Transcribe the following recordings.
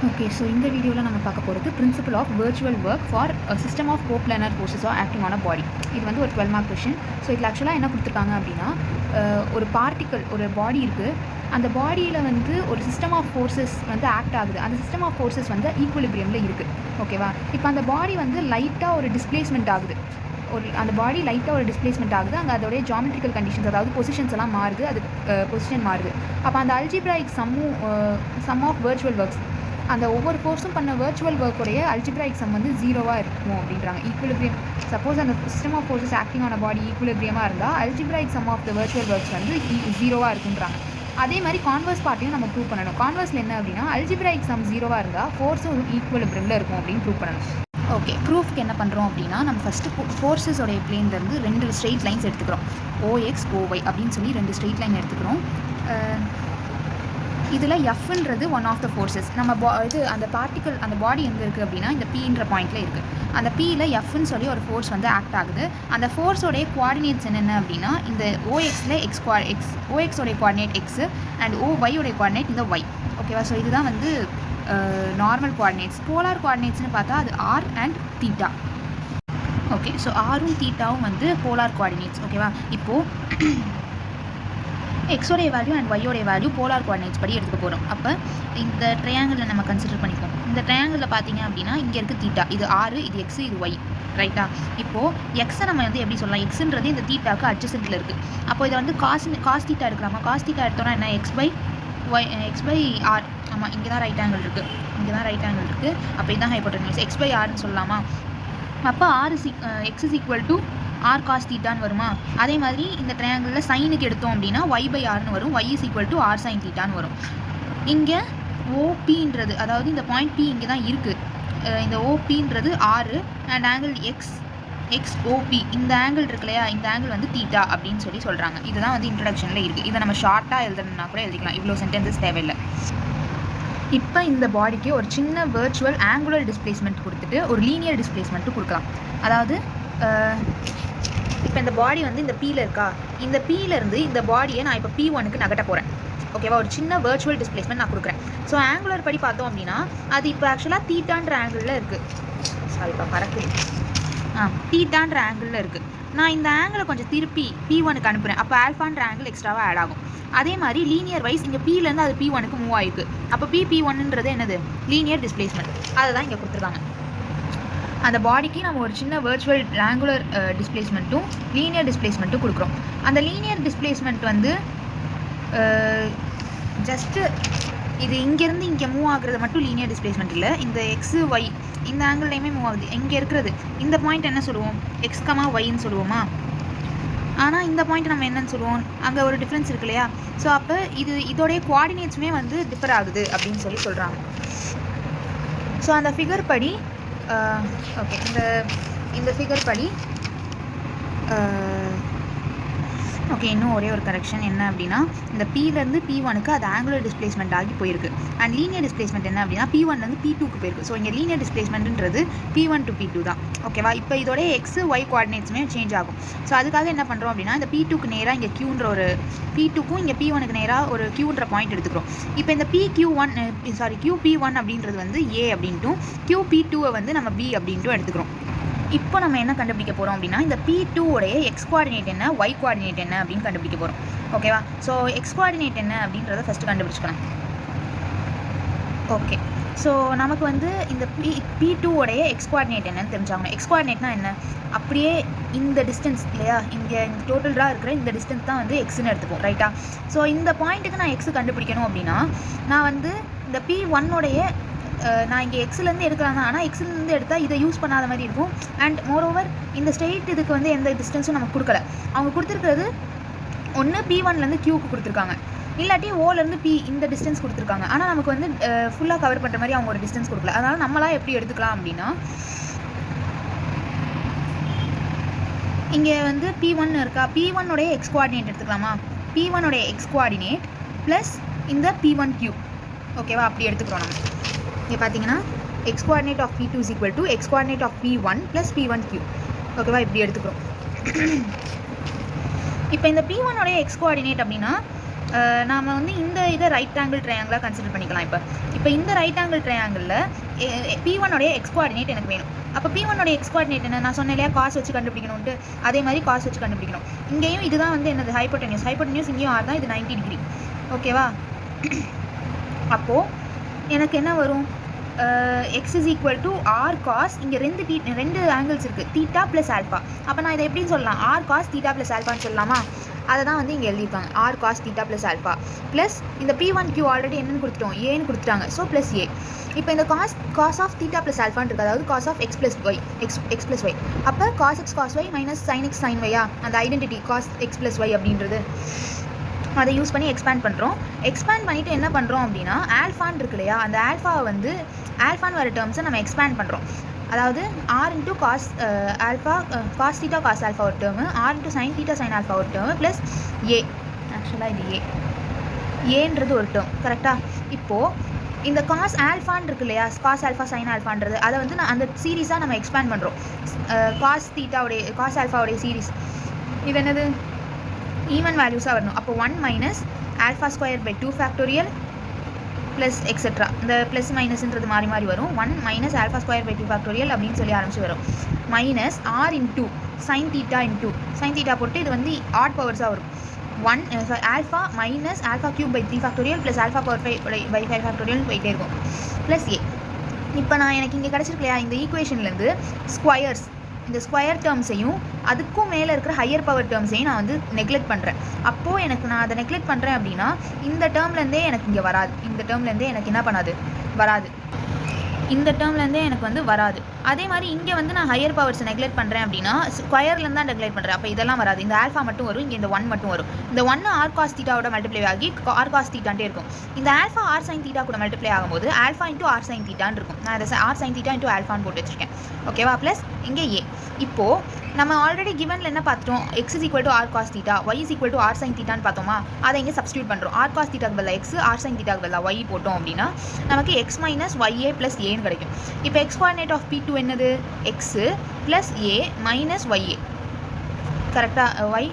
Okay, so இந்த வீடியோவில் நம்ம பார்க்க போகிறது principle of virtual work for system of coplanar forces are acting on a body. இது வந்து ஒரு 12 மார்க் கொஷின். ஸோ இதில் ஆக்சுவலாக என்ன கொடுத்துருக்காங்க அப்படின்னா, ஒரு பார்ட்டிக்கல், ஒரு பாடி இருக்குது. அந்த பாடியில் வந்து ஒரு சிஸ்டம் ஆஃப் ஃபோர்ஸஸ் வந்து ஆக்ட் ஆகுது. அந்த சிஸ்டம் ஆஃப் ஃபோர்ஸஸ் வந்து ஈக்குவலிபிரியமில் இருக்குது. ஓகேவா? இப்போ அந்த பாடி வந்து லைட்டாக ஒரு டிஸ்பிளேஸ்மெண்ட் ஆகுது. அந்த பாடி லைட்டாக ஒரு டிஸ்பிளேஸ்மெண்ட் ஆகுது. அங்கே அதோடைய ஜாமெட்ரிக்கல் கண்டிஷன்ஸ், அதாவது பொசிஷன்ஸ் எல்லாம் மாறுது. அது பொசிஷன் மாறுது. அப்போ அந்த algebraic sum of virtual works, அந்த ஒவ்வொரு கோர்ஸும் பண்ண விர்ச்சுவல் ஒர்க்குடைய அல்ஜிப்ராயிக் சம் வந்து 0வாக இருக்கும் அப்படின்றாங்க. ஈக்குவலிபிரியம், சப்போஸ் அந்த சிஸ்டம் ஆஃப் ஃபோர்ஸஸ் ஆக்டிங் ஆன பாடி ஈக்குவலிபிரியமாக இருந்தால் algebraic sum of the virtual works வந்து 0வாக இருக்குன்றாங்க. அதே மாதிரி கான்வர்ஸ் பார்ட்டையும் நம்ம ப்ரூவ் பண்ணணும். கான்வர்ஸில் என்ன அப்படின்னா, அல்ஜிப்ராயிக் சம் 0வாக இருந்தால் ஃபோர்ஸும் ஈக்குவலிபிரியமில் இருக்கும் அப்படின்னு ப்ரூவ் பண்ணணும். ஓகே, ப்ரூஃப்க்கு என்ன பண்ணுறோம் அப்படின்னா, நம்ம ஃபஸ்ட்டு ஃபோர்ஸஸோடைய பிளேன்லேருந்து 2 ஸ்ட்ரெயிட் லைன்ஸ் எடுத்துக்கிறோம். OX OY அப்படின்னு சொல்லி 2 ஸ்ட்ரெயிட் லைன் எடுத்துக்கிறோம். இதில் எஃப்ன்றது ஒன் ஆஃப் த ஃபோர்ஸஸ். நம்ம அந்த பார்ட்டிக்கல், அந்த பாடி எங்கே இருக்குது அப்படின்னா, இந்த Pன்ற பாயிண்டில் இருக்குது. அந்த Pயில் எஃப்னு சொல்லி ஒரு ஃபோர்ஸ் வந்து ஆக்ட் ஆகுது. அந்த ஃபோர்ஸோடைய குவாடினேட்ஸ் என்னென்ன அப்படின்னா, இந்த OXல OXோடைய குவாடினேட் எக்ஸு அண்ட் OYயோடைய குவாடினேட் இந்த ஒய். ஓகேவா? ஸோ இதுதான் வந்து நார்மல் குவாடினேட்ஸ். போலார் குவாடினேட்ஸ்னு பார்த்தா அது R and theta. Okay, so ஆரும் தீட்டாவும் வந்து போலார் குவாடினேட்ஸ். ஓகேவா? இப்போது எக்ஸோடைய வேல்யூ அண்ட் ஒய்யோடைய வேல்யூ போலார் குவாடினேட்ஸ் படி எடுத்துக்க போகிறோம். அப்போ இந்த ட்ரையாங்கிளில் நம்ம கன்சிடர் பண்ணிப்போம். இந்த ட்ரையாங்கிளில் பார்த்தீங்க அப்படின்னா, இங்கே இருக்குது தீட்டா, இது R, இது X, இது Y, ரைட்டா? இப்போது எக்ஸை நம்ம வந்து எப்படி சொல்லலாம்? எக்ஸுன்றது இந்த தீட்டாவுக்கு அட்ஜசென்ட்டில் இருக்குது. அப்போ இதை வந்து காஸ் தீட்டா எடுக்கலாமா? காஸ் தீட்டா எடுத்தோன்னா என்ன? X by R. ஆமாம், இங்கே தான் ரைட் ஆங்கிள் இருக்குது. அப்போ இதுதான் ஹைப்போட்டென்யூஸ். X by Rன்னு சொல்லலாமா? அப்போ X is equal to R cos தீட்டான்னு வருமா? அதே மாதிரி இந்த ட்ரையாங்கிளில் சைனுக்கு எடுத்தோம் அப்படின்னா Y by Rன்னு வரும். Y is equal to R sin தீட்டான்னு வரும். இங்கே OPன்றது, அதாவது இந்த பாயிண்ட் P இங்கே தான் இருக்குது. இந்த OPன்றது R அண்ட் ஆங்கிள் XOP, இந்த ஆங்கிள் இருக்கு இல்லையா, இந்த ஆங்கிள் வந்து தீட்டா அப்படின்னு சொல்லி சொல்கிறாங்க. இதுதான் வந்து இன்ட்ரடக்ஷனில் இருக்குது. இதை நம்ம ஷார்ட்டாக எழுதணும்னா கூட எழுதிக்கலாம். இவ்வளோ சென்டென்சஸ் தேவையில்லை. இப்போ இந்த பாடிக்கு ஒரு சின்ன விர்ச்சுவல் ஆங்குலர் டிஸ்பிளேஸ்மெண்ட் கொடுத்துட்டு ஒரு லீனியர் டிஸ்பிளேஸ்மெண்ட்டும் கொடுக்கலாம். அதாவது இப்போ இந்த பாடி வந்து இந்த Pயில் இருக்கா, இந்த Pயிலேருந்து இந்த பாடியை நான் இப்போ P1க்கு நகட்ட போகிறேன். ஓகேவா? ஒரு சின்ன விர்ச்சுவல் டிஸ்பிளேஸ்மெண்ட் நான் கொடுக்குறேன். ஸோ ஆங்குலர் படி பார்த்தோம் அப்படின்னா, அது இப்போ ஆக்சுவலாக தீட்டான்ற ஆங்கிளில் இருக்குது. சாரிப்பா, பறக்குது. தீட்டான்ற ஆங்கிளில் இருக்குது. நான் இந்த ஆங்கிளை கொஞ்சம் திருப்பி P1க்கு அனுப்புகிறேன். அப்போ ஆல்ஃபான்ற ஆங்கிள் எக்ஸ்ட்ராவாக ஆட் ஆகும். அதே மாதிரி லீனியர் வைஸ் இங்கே Pலேருந்து அது P1க்கு மூவ் ஆகிருக்கு. அப்போ P1ன்றது என்னது? Linear displacement. அதை தான் இங்கே கொடுத்துருக்காங்க. அந்த பாடிக்கு நம்ம ஒரு சின்ன விர்ச்சுவல் ஆங்குலர் டிஸ்பிளேஸ்மெண்ட்டும் லீனியர் டிஸ்பிளேஸ்மெண்ட்டும் கொடுக்குறோம். அந்த லீனியர் டிஸ்பிளேஸ்மெண்ட் வந்து ஜஸ்ட்டு இது இங்கேருந்து இங்கே மூவ் ஆகுறது மட்டும் லீனியர் டிஸ்பிளேஸ்மெண்ட் இல்லை. இந்த எக்ஸு ஒய் இந்த ஆங்கிள்லையுமே மூவ் ஆகுது. இங்கே இருக்கிறது இந்த பாயிண்ட் என்ன சொல்லுவோம்? X, Yன்னு சொல்லுவோமா? ஆனால் இந்த பாயிண்ட் நம்ம என்னன்னு சொல்லுவோம்? அங்கே ஒரு டிஃப்ரென்ஸ் இருக்கு இல்லையா? ஸோ அப்போ இதோடைய குவாடினேட்ஸுமே வந்து டிஃபர் ஆகுது அப்படின்னு சொல்கிறாங்க. ஸோ அந்த ஃபிகர் படி ஓகே, இந்த ஃபிகர் படி ஓகே, இன்னும் ஒரே ஒரு கரெக்ஷன் என்ன அப்படின்னா, இந்த Pலேருந்து P1க்கு அது ஆங்குலர் டிஸ்பிளேஸ்மெண்ட் ஆகி போயிருக்கு. அண்ட் லீனியர் டிஸ்பிளேஸ்மெண்ட் என்ன அப்படின்னா, P1லேருந்து P2க்கு போயிருக்கு. ஸோ இங்கே லீனியர் டிஸ்பிளேஸ்மெண்ட்ன்றது P1 to P2 தான். ஓகேவா? இப்போ இதோட X, Y குவாடினேட்ஸுமே சேஞ்ச் ஆகும். ஸோ அதுக்காக என்ன பண்ணுறோம் அப்படின்னா, இந்த P2க்கு நேராக இங்கே Qன்ற ஒரு P2க்கும் இங்கே P1க்கு நேராக ஒரு Qன்ற பாயிண்ட் எடுத்துக்கிறோம். இப்போ இந்த QP1 அப்படின்றது வந்து A அப்படின்ட்டும், QP2வை வந்து நம்ம B அப்படின்ட்டும் எடுத்துக்கிறோம். இப்போ நம்ம என்ன கண்டுபிடிக்க போகிறோம் அப்படின்னா, இந்த P2 உடைய X குவாடினேட் என்ன, Y குவாடினேட் என்ன அப்படின்னு கண்டுபிடிக்க போகிறோம். ஓகேவா? ஸோ X குவாடினேட் என்ன அப்படின்றத ஃபஸ்ட்டு கண்டுபிடிச்சிக்கலாம். ஓகே, ஸோ நமக்கு வந்து இந்த P2 உடைய X குவாடினேட் என்னன்னு தெரிஞ்சாகணும். X குவாடினேட்னா என்ன? அப்படியே இந்த டிஸ்டன்ஸ் இல்லையா, இங்கே இந்த டோட்டலாக இருக்கிற இந்த டிஸ்டன்ஸ் தான் வந்து எக்ஸ்ன்னு எடுத்துப்போம், ரைட்டா? ஸோ இந்த பாயிண்ட்டுக்கு நான் எக்ஸ் கண்டுபிடிக்கணும் அப்படின்னா, நான் வந்து இந்த P1உடைய நான் இங்கே எக்ஸ்லேருந்து எடுக்கலாம் தான். ஆனால் எக்ஸ்லேருந்து எடுத்தால் இதை யூஸ் பண்ணாத மாதிரி இருக்கும். அண்ட் மோரோவர் இந்த ஸ்ட்ரெயிட் இதுக்கு வந்து எந்த டிஸ்டன்ஸும் நமக்கு கொடுக்கல. அவங்க கொடுத்துருக்கிறது ஒன்று P1லேருந்து Qக்கு கொடுத்துருக்காங்க, இல்லாட்டி Oலேருந்து P இந்த டிஸ்டன்ஸ் கொடுத்துருக்காங்க. ஆனால் நமக்கு வந்து ஃபுல்லாக கவர் பண்ணுற மாதிரி அவங்க ஒரு டிஸ்டன்ஸ் கொடுக்கல. அதனால் நம்மளாம் எப்படி எடுத்துக்கலாம் அப்படின்னா, இங்கே வந்து P1 இருக்கா, P1உடைய X குவாடினேட் எடுத்துக்கலாமா? P1உடைய X குவாடினேட் ப்ளஸ் இந்த P1Q. ஓகேவா? அப்படி எடுத்துக்கிறோம் நம்ம. இங்கே பார்த்தீங்கன்னா X coordinate of P2 is equal to X coordinate of P1 plus P1Q. ஓகேவா? இப்படி எடுத்துக்கிறோம். இப்போ இந்த P1உடைய X coordinate அப்படின்னா நாம் வந்து இந்த இதை ரைட் ஆங்கிள் ட்ரையாங்கிளாக கன்சிடர் பண்ணிக்கலாம். இப்போ இந்த ரைட் ஆங்கிள் ட்ரையாங்கிளில் P1 எக்ஸ் கோஆர்டினேட் எனக்கு வேணும். அப்போ P1 எக்ஸ் கோஆர்டினேட் என்ன, நான் சொன்னேன் இல்லையா, காஸ் வச்சு கண்டுபிடிக்கணும்ட்டு, அதே மாதிரி காஸ் வச்சு கண்டுபிடிக்கணும். இங்கேயும் இதுதான் வந்து என்னது, ஹைப்போட்டென்யூஸ் இங்கேயும் ஆர் தான், இது 90 டிகிரி. ஓகேவா? அப்போது எனக்கு என்ன வரும், x is equal to r cos, இங்கே ரெண்டு ஆங்கிள்ஸ் இருக்குது, தீட்டா ப்ளஸ் ஆல்ஃபா. அப்போ நான் இதை எப்படின்னு சொல்லலாம், ஆர் காஸ் தீட்டா ப்ளஸ் ஆல்ஃபான்னு சொல்லலாமா? அதை தான் வந்து இங்கே எழுதியிருக்காங்க, r cos theta plus alpha plus இந்த P1Q ஆல்ரெடி என்னென்னு கொடுத்துட்டோம், ஏன்னு கொடுத்துட்டாங்க. So plus a. இப்போ இந்த காஸ் ஆஃப் தீட்டா ப்ளஸ் ஆல்ஃபான்னு இருக்குது, அதாவது cos of x plus y, x plus y. அப்போ cos x cos y minus sin x sin ஒய்யா, அந்த identity cos x plus y அப்படின்றது, அதை யூஸ் பண்ணி எக்ஸ்பேண்ட் பண்ணுறோம். எக்ஸ்பேண்ட் பண்ணிவிட்டு என்ன பண்ணுறோம் அப்படின்னா, ஆல்ஃபான் இருக்கு இல்லையா, அந்த ஆல்ஃபாவை வந்து ஆல்ஃபான் வர டேர்ம்ஸை நம்ம எக்ஸ்பேண்ட் பண்ணுறோம். அதாவது r into cos alpha cos theta cos alpha ஒரு term, r into sin theta sin alpha ஒரு டேர்மு, ப்ளஸ் ஏ. ஆக்சுவலாக இது ஏன்றது ஒரு டேர்ம், கரெக்டாக? இப்போது இந்த காஸ் ஆல்ஃபான் இருக்கு இல்லையா, காஸ் ஆல்ஃபா சைன் ஆல்ஃபான்றது, அதை வந்து அந்த சீரீஸாக நம்ம எக்ஸ்பேண்ட் பண்ணுறோம். காஸ் தீட்டாவுடைய காஸ் ஆல்ஃபாவுடைய சீரீஸ் இது என்னது, ஈவன் வேல்யூஸாக வரணும். அப்போ 1 minus alpha square by 2 factorial plus etcetera, இந்த ப்ளஸ் மைனஸ்ன்றது மாறி மாறி வரும். 1 minus alpha square by 2 factorial அப்படின்னு சொல்லி ஆரம்பிச்சு வரும். Minus r into sine theta போட்டு இது வந்து ஆட் பவர்ஸாக வரும். 1 alpha minus alpha cube by 3 factorial plus alpha power 5 by 5 ஃபேக்டோரியல்னு போயிட்டே இருக்கும், ப்ளஸ் ஏ. இப்போ எனக்கு இங்கே கிடச்சிருக்கு இல்லையா, இந்த ஈக்குவேஷன்லேருந்து ஸ்கொயர்ஸ், இந்த ஸ்கொயர் டேர்ம்ஸையும் அதுக்கும் மேலே இருக்கிற ஹையர் பவர் டேர்ம்ஸையும் நான் வந்து நெக்லெக்ட் பண்ணுறேன். அப்போது நான் அதை நெக்லெக்ட் பண்ணுறேன் அப்படின்னா இந்த டேர்ம்லேருந்தே எனக்கு இங்கே வராது, இந்த டேர்ம்லேருந்தே எனக்கு என்ன பண்ணாது, வராது, இந்த டேர்ம்லேருந்தே எனக்கு வந்து வராது. அதே மாதிரி இங்கே வந்து நான் ஹையர் பவர்ஸை நெக்லெக்ட் பண்ணுறேன் அப்படின்னா ஸ்கொயர்லேருந்து தான் நெக்லெக்ட் பண்ணுறேன். அப்போ இதெல்லாம் வராது, இந்த ஆல்ஃபா மட்டும் வரும், இங்கே இந்த 1 மட்டும் வரும். இந்த 1 ஆர் காஸ் தீட்டாவோட மல்டிப்ளை ஆகி ஆர் காஸ் தீட்டான்ட்டே இருக்கும். இந்த ஆல்ஃபா ஆர் சைன் தீட்டா கூட மல்டிப்ளை ஆகும்போது ஆல்ஃபா இன்ட்டு ஆர் சைன் தீட்டான்னு இருக்கும். நான் அதை ஆர் சைன் தீட்டா இன்ட்டு ஆல்ஃபான்னு போட்டு வச்சிருக்கேன். ஓகேவா? ப்ளஸ் இங்கே ஏ. இப்போது நம்ம ஆல்ரெடி கிவனில் என்ன பார்த்துட்டோம், x is equal to r cos theta, y is equal to r sin தீட்டான்னு பார்த்தோமா, அதை இங்கே சப்ஸ்டியூட் பண்ணுறோம். ஆர் காஸ் தீட்டாக்கு பதிலாக எக்ஸ், ஆர் சைன் தீட்டாக்கு பதிலாக ஒய் போட்டோம் அப்படின்னா நமக்கு எக்ஸ் மைனஸ் ஒய்ஏ ப்ளஸ் ஏன்னு கிடைக்கும். இப்போ எக்ஸ் கோஆர்டினேட் ஆஃப் P2 என்னது, x plus A minus YA, கரெக்டாக? ஒய்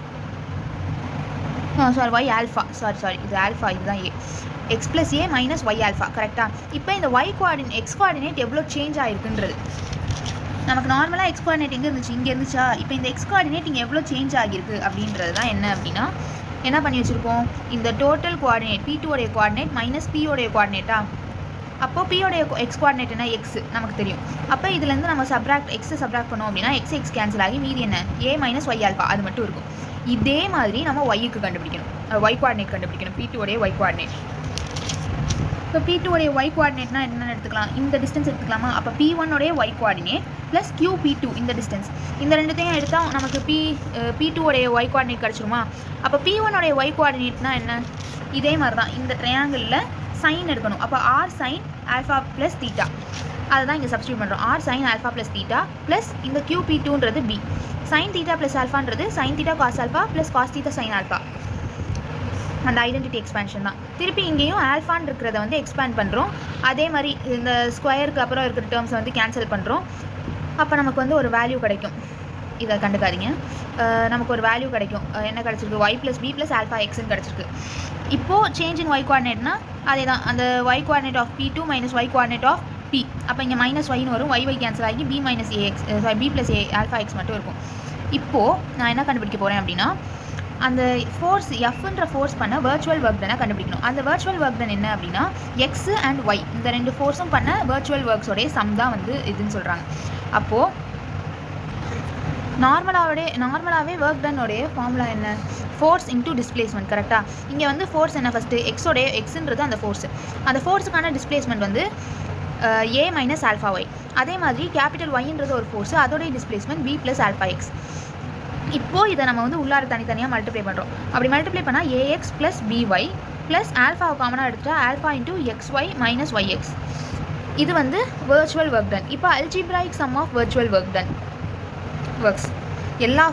ஒய் ஆல்ஃபா, சாரி இது ஆல்ஃபா, இதுதான் ஏ. X plus A minus Y alpha, கரெக்டாக? இப்போ இந்த எக்ஸ் கோஆர்டினேட் எவ்வளோ சேஞ்ச் ஆகிருக்குன்றது, நமக்கு நார்மலாக எக்ஸ் கோஆர்டினேட் எங்கே இருந்துச்சு, இங்கே இருந்துச்சா? இப்போ இந்த எக்ஸ் கோஆர்டினேட் இங்கே எவ்வளோ சேஞ்ச் ஆகிருக்கு அப்படின்றது தான் என்ன அப்படின்னா, என்ன பண்ணி வச்சுருக்கோம், இந்த total coordinate P2 coordinate minus P கோஆர்டினேட்டா. அப்போது P எக்ஸ் கோஆர்டினேட் என்ன, எக்ஸ் நமக்கு தெரியும். அப்போ இதுலேருந்து நம்ம எக்ஸை சப்ராக்ட் பண்ணோம் அப்படின்னா எக்ஸ் கேன்சல் ஆகி மீதி என்ன, ஏ மைனஸ் ஒய் ஆல்ஃபா அது மட்டும் இருக்கும். இதே மாதிரி நம்ம ஒய்க்கு கண்டுபிடிக்கணும், ஒய் கோஆர்டினேட் கண்டுபிடிக்கணும், P2 ஒய் கோஆர்டினேட். இப்போ P2 ஒய் கோஆர்டினேட்னா என்னென்னு எடுத்துக்கலாம், இந்த டிஸ்டன்ஸ் எடுத்துக்கலாமா? அப்போ P1 Y coordinate plus QP2 இந்த டிஸ்டன்ஸ், இந்த ரெண்டுத்தையும் எடுத்தால் நமக்கு P2 ஒய் கோஆர்டினேட் கிடச்சிருமா? அப்போ P1 ஒய் கோஆர்டினேட்னா என்ன, இதே மாதிரி தான் இந்த ட்ரையாங்கிளில் சைன் எடுக்கணும். அப்போ r sin alpha plus theta, அதை தான் இங்கே சப்ஸ்டியூட் பண்ணுறோம். R sin alpha plus theta plus இந்த QP2ன்றது பி, சைன் தீட்டா ப்ளஸ் ஆல்ஃபான்றது sin theta cos alpha plus cos theta sin alpha, அந்த ஐடென்டிட்டி எக்ஸ்பேன்ஷன் தான். திருப்பி இங்கேயும் ஆல்ஃபான் இருக்கிறத வந்து எக்ஸ்பேண்ட் பண்ணுறோம். அதே மாதிரி இந்த ஸ்கொயருக்கு அப்புறம் இருக்கிற டேர்ம்ஸை வந்து கேன்சல் பண்ணுறோம். அப்போ நமக்கு வந்து ஒரு வேல்யூ கிடைக்கும், இதை கண்டுக்காதீங்க, நமக்கு ஒரு வேல்யூ கிடைக்கும். என்ன கிடச்சிருக்கு, y plus b plus alpha எக்ஸ்ன்னு கிடச்சிருக்கு. இப்போது சேஞ்ச் இன் ஒய் கோஆர்டினேட்னா அதே தான், அந்த Y coordinate of P2 minus Y coordinate of P. அப்போ இங்கே மைனஸ் ஒய்னு வரும், ஒய் கேன்சல் ஆகி B minus A X, B plus A alpha X மட்டும் இருக்கும். இப்போது நான் என்ன கண்டுபிடிக்க போகிறேன் அப்படின்னா, அந்த ஃபோர்ஸ் எஃப்ன்ற ஃபோர்ஸ் பண்ண வர்ச்சுவல் ஒர்க் டனை கண்டுபிடிக்கணும். அந்த வர்ச்சுவல் ஒர்க் டன் என்ன அப்படின்னா எக்ஸ் அண்ட் ஒய் இந்த ரெண்டு ஃபோர்ஸும் பண்ண வர்ச்சுவல் ஒர்க்ஸோடைய சம் தான் வந்து இதுன்னு சொல்கிறாங்க. அப்போது நார்மலாகவே ஒர்க் டன்னோடைய ஃபார்முலா என்ன, ஃபோர்ஸ் இன்டூ டிஸ்பிளேஸ்மெண்ட், கரெக்டாக? இங்கே வந்து ஃபோர்ஸ் என்ன, ஃபஸ்ட்டு எக்ஸுன்றது அந்த ஃபோர்ஸுக்கான டிஸ்பிளேஸ்மெண்ட் வந்து ஏ மைனஸ் ஆல்ஃபா ஒய். அதே மாதிரி கேபிட்டல் ஒய்ன்றது ஒரு ஃபோர்ஸு, அதோடைய displacement p plus alpha x. இப்போது இதை நம்ம வந்து உள்ளார தனித்தனியாக மல்டிப்ளை பண்ணுறோம். அப்படி மல்டிப்ளை பண்ணால் ஏஎக்ஸ் ப்ளஸ் பிஒய் ப்ளஸ் ஆல்ஃபாவை காமனாக எடுத்துகிட்டா alpha into X Y minus Y X. இது வந்து வர்ச்சுவல் ஒர்க் டன். இப்போ algebraic sum of virtual work done works, எல்லா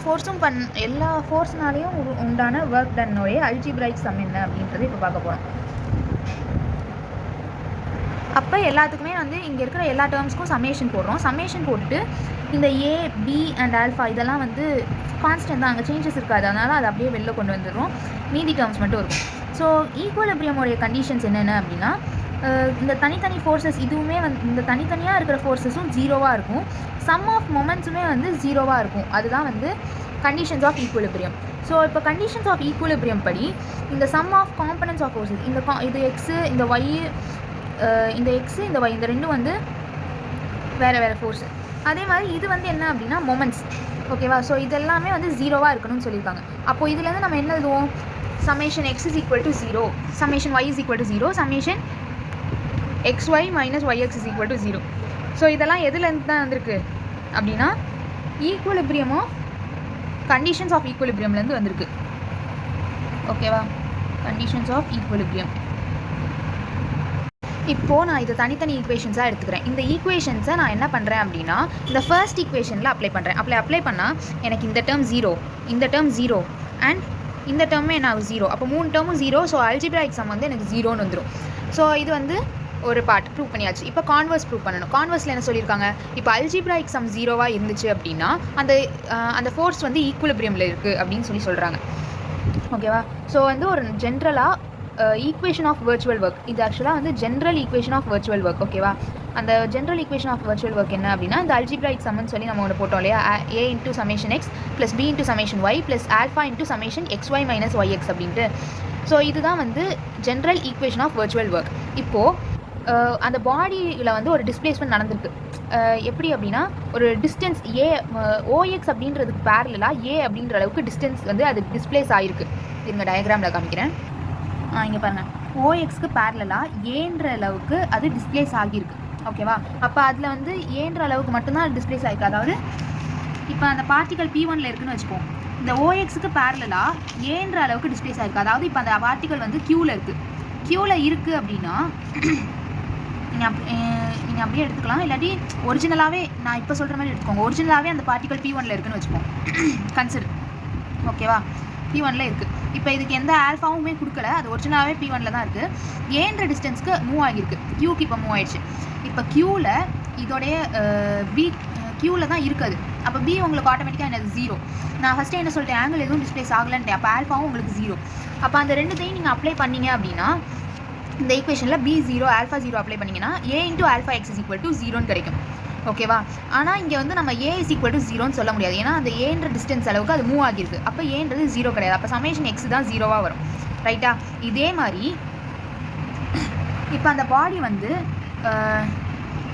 ஃபோர்ஸ்னாலையும் உண்டான ஒர்க் டன்னோடைய அல்ஜிப்ராயிக் சம் என்ன அப்படின்றது இப்போ பார்க்க போகிறோம். அப்போ எல்லாத்துக்குமே வந்து இங்கே இருக்கிற எல்லா டேர்ம்ஸ்க்கும் சம்மேஷன் போடுறோம். சம்மேஷன் போட்டுட்டு இந்த ஏ பி அண்ட் ஆல்ஃபா இதெல்லாம் வந்து கான்ஸ்டன்ட் தான், அங்கே சேஞ்சஸ் இருக்காது, அதனால் அதை அப்படியே வெளில கொண்டு வந்துடுறோம். மீதி டேர்ம்ஸ் மட்டும் இருக்கும். ஸோ ஈக்குவலிபிரியமோடைய கண்டிஷன்ஸ் என்னென்ன அப்படின்னா இந்த தனித்தனி ஃபோர்ஸஸ் இதுவுமே வந்து இந்த தனித்தனியாக இருக்கிற ஃபோர்ஸஸும் ஜீரோவாக இருக்கும், சம் ஆஃப் மொமெண்ட்ஸுமே வந்து ஜீரோவாக இருக்கும். அதுதான் வந்து கண்டிஷன்ஸ் ஆஃப் ஈக்குவலிபிரியம். ஸோ இப்போ கண்டிஷன்ஸ் ஆஃப் ஈக்குவலிபிரியம் படி இந்த sum of components of forces இது எக்ஸு இந்த ஒய் இந்த எக்ஸு இந்த ஒய் இந்த ரெண்டும் வந்து வேறு ஃபோர்ஸு. அதே மாதிரி இது வந்து என்ன அப்படின்னா மொமெண்ட்ஸ். ஓகேவா? ஸோ இதெல்லாமே வந்து ஜீரோவாக இருக்கணும்னு சொல்லியிருக்காங்க. அப்போது இதுலேருந்து நம்ம என்ன எழுதுவோம்? Summation x is equal to 0, summation Y is equal to 0, summation xy minus yx is equal to 0. So இதெல்லாம் எதுலேருந்து தான் வந்திருக்கு அப்படின்னா ஈக்குவலிபிரியம் ஆஃப் கண்டிஷன்ஸ் ஆஃப் ஈக்குவலிபிரியம்லேருந்து வந்திருக்கு. ஓகேவா? Conditions of equilibrium. இப்போது நான் இது தனித்தனி ஈக்குவேஷன்ஸாக எடுத்துக்கிறேன். இந்த ஈக்குவேஷன்ஸை நான் என்ன பண்ணுறேன் அப்படின்னா இந்த ஃபர்ஸ்ட் ஈக்குவேஷனில் அப்ளை பண்ணுறேன். அப்ளை பண்ணால் எனக்கு இந்த டேர்ம் 0, இந்த டேர்ம் 0 அண்ட் இந்த டேர்மே நான் 0. அப்போ 3 டேர்மும் 0. ஸோ அல்ஜிப்ராயிக் சம் வந்து எனக்கு 0ன்னு வந்துடும். ஸோ இது வந்து ஒரு பார்ட் ப்ரூவ் பண்ணியாச்சு. இப்போ கான்வர்ஸ் ப்ரூவ் பண்ணணும். கான்வர்ஸில் என்ன சொல்லியிருக்காங்க? இப்போ அல்ஜிப்ராயிக் சம் 0வாக இருந்துச்சு அப்படின்னா அந்த ஃபோர்ஸ் வந்து ஈக்குவலிபிரியமில் இருக்குது அப்படின்னு சொல்கிறாங்க. ஓகேவா? ஸோ வந்து ஒரு ஜென்ரலாக ஈக்குவேஷன் ஆஃப் வர்ச்சுவல் ஒர்க், இது ஆக்சுவலாக வந்து general equation of virtual work. ஓகேவா? அந்த general equation of virtual work என்ன அப்படின்னா இந்த அல்ஜிப்ராயிக் சம்னு சொல்லி நம்ம ஒன்று போட்டோம் இல்லையா, a into summation x plus b into summation y plus alpha into summation xy minus yx அப்படின்ட்டு. ஸோ இதுதான் வந்து general equation of virtual work. இப்போது அந்த பாடியில் வந்து ஒரு டிஸ்பிளேஸ்மெண்ட் நடந்திருக்கு. எப்படி அப்படின்னா ஒரு டிஸ்டன்ஸ் OX அப்படின்றதுக்கு பேரலாக A அப்படின்ற அளவுக்கு டிஸ்டன்ஸ் வந்து அது டிஸ்பிளேஸ் ஆகிருக்கு. இந்த டயக்ராமில் காமிக்கிறேன். இங்கே பாருங்கள், OXக்கு பேரலாக ஏன்ற அளவுக்கு அது டிஸ்பிளேஸ் ஆகியிருக்கு. ஓகேவா? அப்போ அதில் வந்து ஏன்ற அளவுக்கு மட்டும்தான் அது டிஸ்பிளேஸ் ஆகிருக்கு. அதாவது இப்போ அந்த பார்ட்டிகல் P1ல் இருக்குதுன்னு வச்சுப்போம். இந்த OXக்கு பேரலாக ஏன்ற அளவுக்கு டிஸ்பிளேஸ் ஆகிருக்கு. அதாவது இப்போ அந்த பார்ட்டிகல் வந்து Qவில் இருக்குது அப்படின்னா நீங்கள் அப்படியே எடுத்துக்கலாம். இல்லாட்டி ஒரிஜினலாகவே நான் இப்போ சொல்கிற மாதிரி எடுத்துக்கோங்க. ஒரிஜினலாகவே அந்த பார்ட்டிகல் P1ல் இருக்குதுன்னு வச்சுப்போம். கன்சிடர். ஓகேவா? P1ல் இருக்குது. இப்போ இதுக்கு எந்த ஆல்ஃபாவுமே கொடுக்கல, அது ஒரிஜினலாகவே P1ல் தான் இருக்குது. ஏன்ற டிஸ்டன்ஸ்க்கு மூவ் ஆகியிருக்கு. Qக்கு இப்போ மூவ் ஆகிடுச்சு. இப்போ Qவில் இதோடைய Qவில் தான் இருக்குது. அப்போ B உங்களுக்கு ஆட்டோமேட்டிக்காக என்னது 0. நான் ஃபஸ்ட்டே என்ன சொல்லிட்டேன், ஆங்கிள் எதுவும் டிஸ்பிளேஸ் ஆகலன்ட்டு. அப்போ ஆல்ஃபாவும் உங்களுக்கு 0. அப்போ அந்த ரெண்டுத்தையும் நீங்கள் அப்ளை பண்ணீங்க அப்படின்னா இந்த ஈக்குவேஷனில் B0 ஆல்ஃபா 0 அப்ளை பண்ணிங்கன்னா A into alpha X is equal to 0ன்னு கிடைக்கும். ஓகேவா? ஆனால் இங்கே வந்து நம்ம A இஸ் ஈக்குவல் டு 0ன்னு சொல்ல முடியாது. ஏன்னா அந்த ஏன்ற டிஸ்டன்ஸ் அளவுக்கு அது மூவ் ஆகிருக்கு. அப்போ ஏன்றது 0 கிடையாது. அப்போ சமேஷன் எக்ஸ் தான் 0வாக வரும். ரைட்டா? இதே மாதிரி இப்போ அந்த பாடி வந்து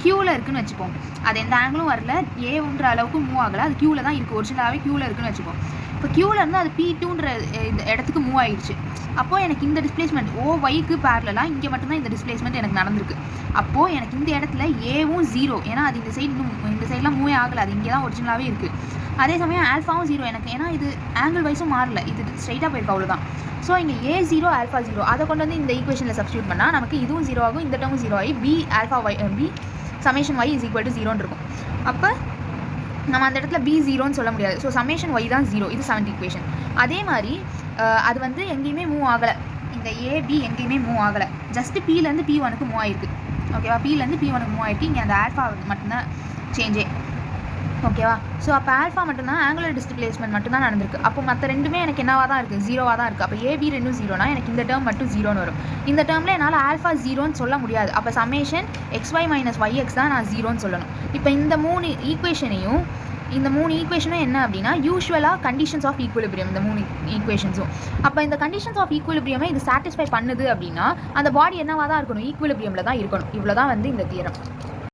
Qவில் இருக்குதுன்னு வச்சுப்போம். அது எந்த ஆங்கிளும் வரல, ஏன்ற அளவுக்கு மூவ் ஆகலை, அது Qவில் தான் இருக்குது. ஒரிஜினலாகவே Qவில் இருக்குதுன்னு வச்சுப்போம். இப்போ Qவில் இருந்து அது P2ன்ற இந்த இடத்துக்கு மூவ் ஆகிடுச்சு. அப்போது எனக்கு இந்த டிஸ்பிளேஸ்மெண்ட் OYக்கு பேரலாக இங்கே மட்டும்தான் இந்த டிஸ்பிளேஸ்மெண்ட் எனக்கு நடந்திருக்கு. அப்போது எனக்கு இந்த இடத்துல ஏவும் 0, ஏன்னா அது இந்த சைடெலாம் மூவே ஆகலை, அது இங்கே தான் ஒரிஜினலாகவே இருக்குது. அதே சமயம் ஆல்ஃபாவும் 0 எனக்கு, ஏன்னா இது ஆங்கிள் வைஸும் மாறல, இது ஸ்ட்ரைட்டாக போயிருக்கு, அவ்வளோதான். ஸோ இங்கே A0 ஆல்ஃபா 0 அதை கொண்டு வந்து இந்த ஈக்குவேஷனில் சப்ஸ்டியூட் பண்ணால் நமக்கு இதுவும் 0 ஆகும், இந்த டேர்மும் 0 ஆகி B alpha Y B summation Y is equal to 0ன்னு இருக்கும். அப்போ நம்ம அந்த இடத்துல B0ன்னு சொல்ல முடியாது. ஸோ சமேஷன் ஒய் தான் 0. இது 7th ஈக்குவேஷன். அதே மாதிரி அது வந்து எங்கேயுமே மூவ் ஆகலை. இந்த AB எங்கேயுமே மூவ் ஆகலை. ஜஸ்ட்டு Pலேருந்து P1க்கு மூவ் ஆகிருக்கு. ஓகேவா? Pலேருந்து P1க்கு மூவ் ஆகிருக்கு. இங்கே அந்த ஆல்ஃபா மட்டும்தான் சேஞ்சே. ஓகேவா? ஸோ அப்போ ஆல்ஃபா மட்டும்தான் ஆங்குலர் டிஸ்பிளேஸ்மெண்ட் மட்டும்தான் நடந்திருக்கு. அப்போ மற்ற ரெண்டுமே எனக்கு என்னவாக தான் இருக்குது? 0வாக தான் இருக்குது. அப்போ AB ரெண்டும் 0னா எனக்கு இந்த டேர்ம் மட்டும் 0ன்னு வரும். இந்த டேர்மில் என்னால் ஆல்ஃபா 0ன்னு சொல்ல முடியாது. அப்போ சமேஷன் XY மைனஸ் YX தான் நான் 0ன்னு சொல்லணும். இப்போ இந்த மூணு ஈக்குவேஷனும் என்ன அப்படின்னா யூஸ்வலாக கண்டிஷன்ஸ் ஆஃப் ஈக்குவலிபிரியம். இந்த 3 ஈக்குவேஷன்ஸும் அப்போ இந்த கண்டிஷன்ஸ் ஆஃப் ஈக்குவலிபிரியமை இது சாட்டிஸ்ஃபை பண்ணுது அப்படின்னா அந்த பாடி என்னவாக தான் இருக்கணும்? ஈக்குவலிபிரியமில் தான் இருக்கணும். இவ்வளோ தான் வந்து இந்த தியரம்.